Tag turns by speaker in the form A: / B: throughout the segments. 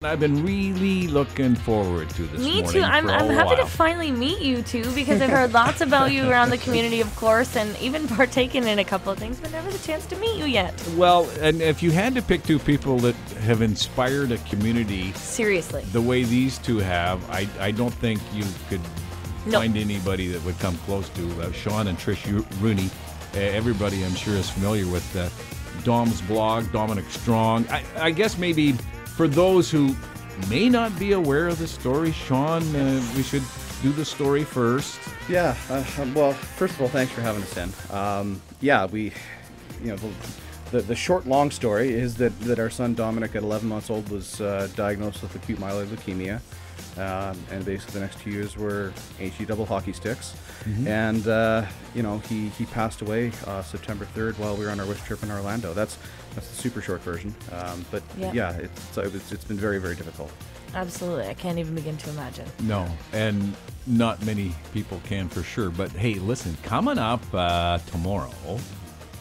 A: I've been really looking forward to this morning.
B: Me too. I'm happy to finally meet you two because I've heard lots about you around the community, of course, and even partaken in a couple of things, but never the chance to meet you yet.
A: Well, and if you had to pick two people that have inspired a community,
B: seriously,
A: the way these two have, I don't think you could find anybody that would come close to Sean and Trish Rooney. Everybody, I'm sure, is familiar with Dom's blog, Dominic Strong. I guess maybe for those who may not be aware of the story, Sean, we should do the story first.
C: Yeah. Well, first of all, thanks for having us in. The short, long story is that our son Dominic, at 11 months old, was diagnosed with acute myeloid leukemia. And basically the next 2 years were HE double hockey sticks. Mm-hmm. And, he passed away September 3rd while we were on our wish trip in Orlando. That's the super short version. It's been very, very difficult.
B: Absolutely. I can't even begin to imagine.
A: No, and not many people can for sure. But hey, listen, coming up tomorrow,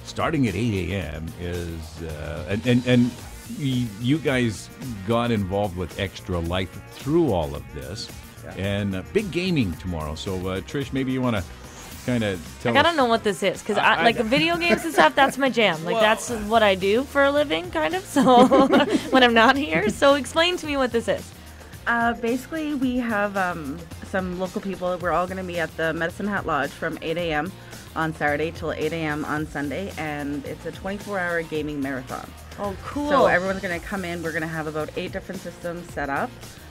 A: starting at 8 a.m. is, and you guys got involved with Extra Life through all of this, and big gaming tomorrow. So, Trish, maybe you want to kind of tell us.
B: I gotta know what this is, because video games and stuff, that's my jam. Like, that's what I do for a living, kind of, so when I'm not here. So explain to me what this is.
D: Basically, we have some local people. We're all going to be at the Medicine Hat Lodge from 8 a.m. on Saturday till 8 a.m. on Sunday, and it's a 24-hour gaming marathon.
B: Oh, cool.
D: So everyone's going to come in. We're going to have about 8 different systems set up,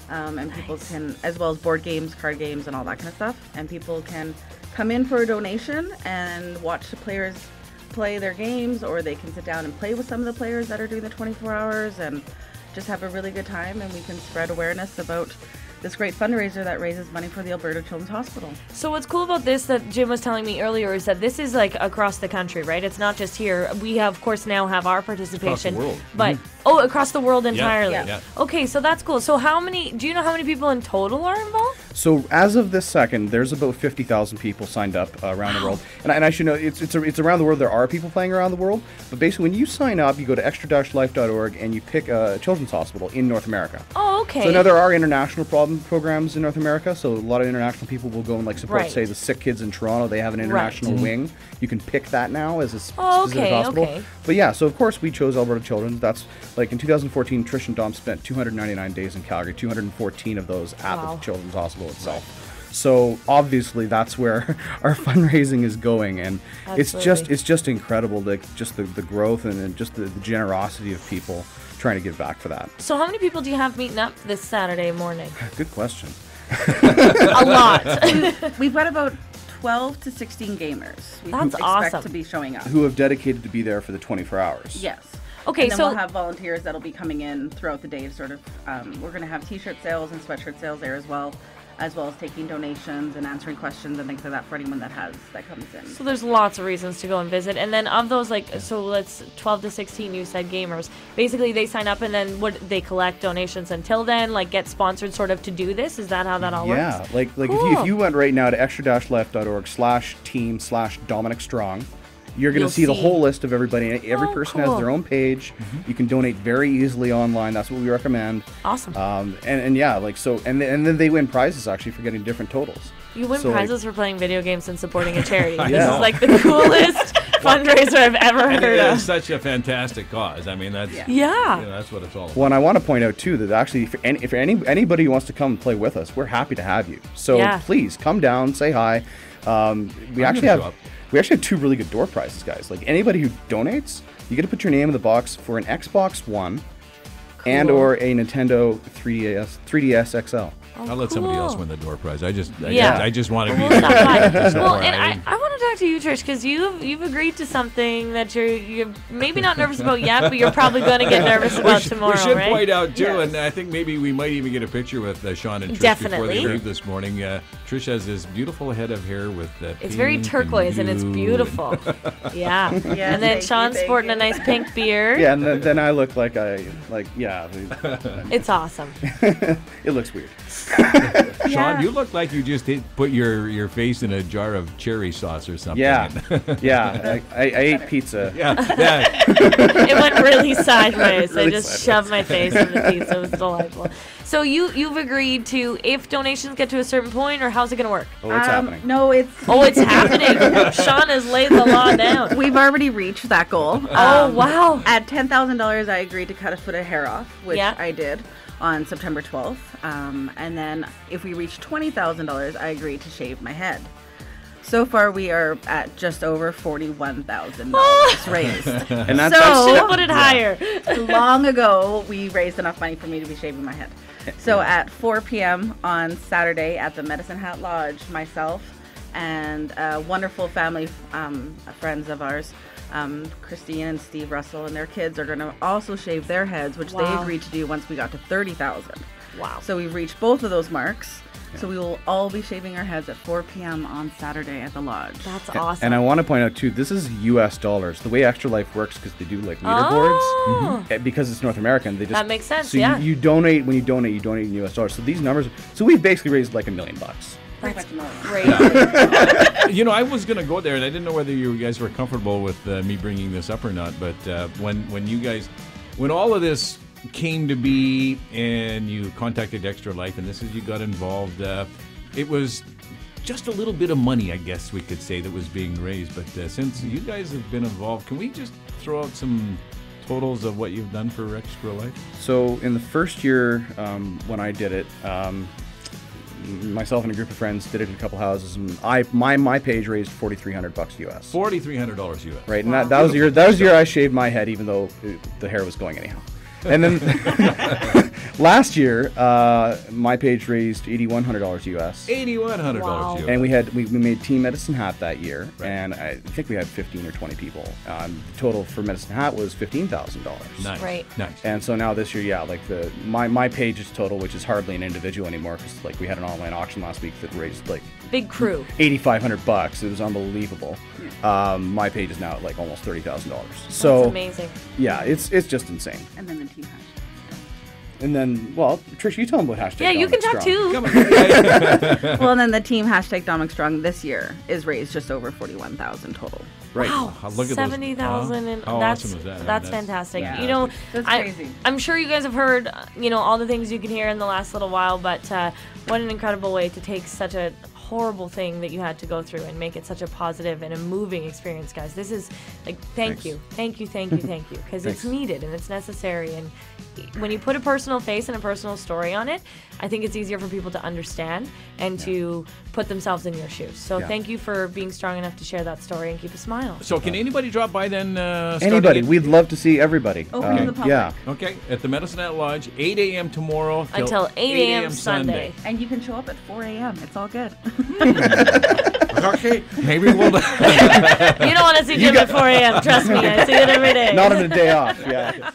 D: and people can, as well as board games, card games, and all that kind of stuff, and people can come in for a donation and watch the players play their games, or they can sit down and play with some of the players that are doing the 24 hours and just have a really good time, and we can spread awareness about this great fundraiser that raises money for the Alberta Children's Hospital.
B: So what's cool about this that Jim was telling me earlier is that this is like across the country, right? It's not just here. We have, of course, now have our participation.
A: Across the world.
B: But across the world entirely.
A: Yeah.
B: Okay, so that's cool. So do you know how many people in total are involved?
C: So as of this second, there's about 50,000 people signed up around the world. And I should know, it's around the world. There are people playing around the world. But basically, when you sign up, you go to extra-life.org and you pick a children's hospital in North America.
B: Oh, okay.
C: So now there are international programs in North America. So a lot of international people will go and support, say, the sick kids in Toronto. They have an international wing. You can pick that now as a specific hospital.
B: Okay.
C: But yeah, so of course we chose Alberta Children's. That's like in 2014, Trish and Dom spent 299 days in Calgary, 214 of those at the Children's Hospital itself. So obviously that's where our fundraising is going, and it's just incredible, just the growth and just the generosity of people trying to give back for that.
B: So how many people do you have meeting up this Saturday morning?
C: Good question.
B: A lot.
D: We've got about 12 to 16 gamers.
B: That's awesome.
D: To be showing up.
C: Who have dedicated to be there for the 24 hours.
D: Yes.
B: Okay,
D: and then we'll have volunteers that'll be coming in throughout the day to sort of, we're going to have t-shirt sales and sweatshirt sales there as well as taking donations and answering questions and things like that for anyone that comes in.
B: So there's lots of reasons to go and visit. And then of those, let's 12 to 16, you said gamers. Basically, they sign up and then they collect donations until then, get sponsored sort of to do this? Is that how that all works?
C: Yeah, cool. if you went right now to extra-life.org/team/dominicstrong, you're going to see the whole list of everybody. Every person has their own page. Mm-hmm. You can donate very easily online. That's what we recommend.
B: Awesome.
C: And then they win prizes actually for getting different totals.
B: You win prizes for playing video games and supporting a charity. This is the coolest fundraiser I've ever heard of.
A: It's such a fantastic cause. I mean, that's that's what it's all about.
C: Well, and I want to point out too that actually, if anybody who wants to come and play with us, we're happy to have you. So please come down, say hi. We actually have two really good door prizes, guys. Anybody who donates, you get to put your name in the box for an Xbox One and or a Nintendo 3DS XL.
A: I'll let somebody else win the door prize. I just want to be
B: there. Well, and I want to talk to you, Trish, because you've agreed to something that you're maybe not nervous about yet, but you're probably going to get nervous about tomorrow,
A: We should
B: right?
A: point out, too, and I think maybe we might even get a picture with Sean and Trish before they leave this morning. Trish has this beautiful head of hair with
B: it's very turquoise, and it's beautiful. Yeah. And then Sean's sporting a nice pink beard.
C: Yeah, and then I look it's
B: awesome.
C: It looks weird.
A: Sean,
B: Yeah.
A: you look like you just put your face in a jar of cherry sauce or something.
C: Yeah, yeah. I ate pizza.
A: yeah.
B: It went really sideways. I
C: Really
B: just
C: sideways.
B: shoved my face in the pizza. It was delightful. So you've agreed to, if donations get to a certain point, or how's it going to work?
C: Oh, it's happening.
D: No, it's
B: Oh, it's happening. Sean has laid the law down.
D: we've already reached that goal.
B: Oh, wow.
D: At $10,000, I agreed to cut a foot of hair off, which
B: Yeah.
D: I did on September 12th. And then if we reach $20,000, I agreed to shave my head. So far, we are at just over $41,000 raised.
C: And that's
B: Should have
D: So
B: put it higher.
D: long ago, we raised enough money for me to be shaving my head. So at 4 p.m. on Saturday at the Medicine Hat Lodge, myself and wonderful family friends of ours, Christine and Steve Russell and their kids are going to also shave their heads, which they
B: Wow.
D: agreed to do once we got to 30,000.
B: Wow.
D: So we've reached both of those marks. So we will all be shaving our heads at 4 p.m. on Saturday at the lodge.
B: That's awesome.
C: And I want to point out too, this is U.S. dollars. The way Extra Life works, because they do like leaderboards, because it's North American. They just
B: That makes sense,
C: So
B: yeah.
C: you donate when you donate in U.S. dollars. So these numbers. So we've basically raised like $1 million.
B: That's
D: Great.
B: great.
A: I was going to go there, and I didn't know whether you guys were comfortable with me bringing this up or not. But when all of this came to be, and you contacted Extra Life, and you got involved, it was just a little bit of money, I guess we could say, that was being raised. But since you guys have been involved, can we just throw out some totals of what you've done for Extra Life?
C: So in the first year, when I did it, myself and a group of friends did it in a couple houses, and my page raised $4,300 US.
A: $4,300 US.
C: Right, and that was the year I shaved my head, even though the hair was going anyhow. And then last year, my page raised $8,100 US.
A: $8,100
B: Wow.
A: US.
C: And we made Team Medicine Hat that year, and I think we had 15 or 20 people. The total for Medicine Hat was $15,000.
A: Nice.
B: Right.
A: Nice.
C: And so now this year, yeah, like my page's total, which is hardly an individual anymore, because like we had an online auction last week that raised like
B: Big crew.
C: $8,500. It was unbelievable. My page is now at like almost $30,000. So
B: That's amazing.
C: yeah, it's just insane.
D: And then the team hashtag.
C: And then, well, Trish, you tell them about hashtag.
B: Yeah, you can
C: Dominic
B: talk
C: Strong.
B: too.
A: Come on.
D: Well, and then the team hashtag Dominic Strong this year is raised just over 41,000 total.
C: Right.
B: Wow,
A: Look at those.
B: 70,000, and
A: How
B: that's
A: awesome is that?
B: that's fantastic.
D: Yeah.
B: You know,
D: That's
B: I-
D: crazy.
B: I'm sure you guys have heard, all the things you can hear in the last little while, but what an incredible way to take such a horrible thing that you had to go through and make it such a positive and a moving experience, guys. This is like, thank you, because it's
C: Thanks.
B: needed and it's necessary. And when you put a personal face and a personal story on it, I think it's easier for people to understand and to put themselves in your shoes. So
C: Yeah.
B: thank you for being strong enough to share that story and keep a smile.
A: So can anybody drop by then? starting
C: Anybody.
A: at-
C: We'd love to see everybody.
D: Open to the public.
C: Yeah.
A: Okay, at the Medicine Hat Lodge, 8 a.m. tomorrow
B: Until 8 a.m. Sunday.
D: And you can show up at 4 a.m. It's all good.
A: Okay, maybe we'll.
B: You don't want to see Jim at 4 a.m. Trust me, I see it every day.
C: Not on a day off. Yeah.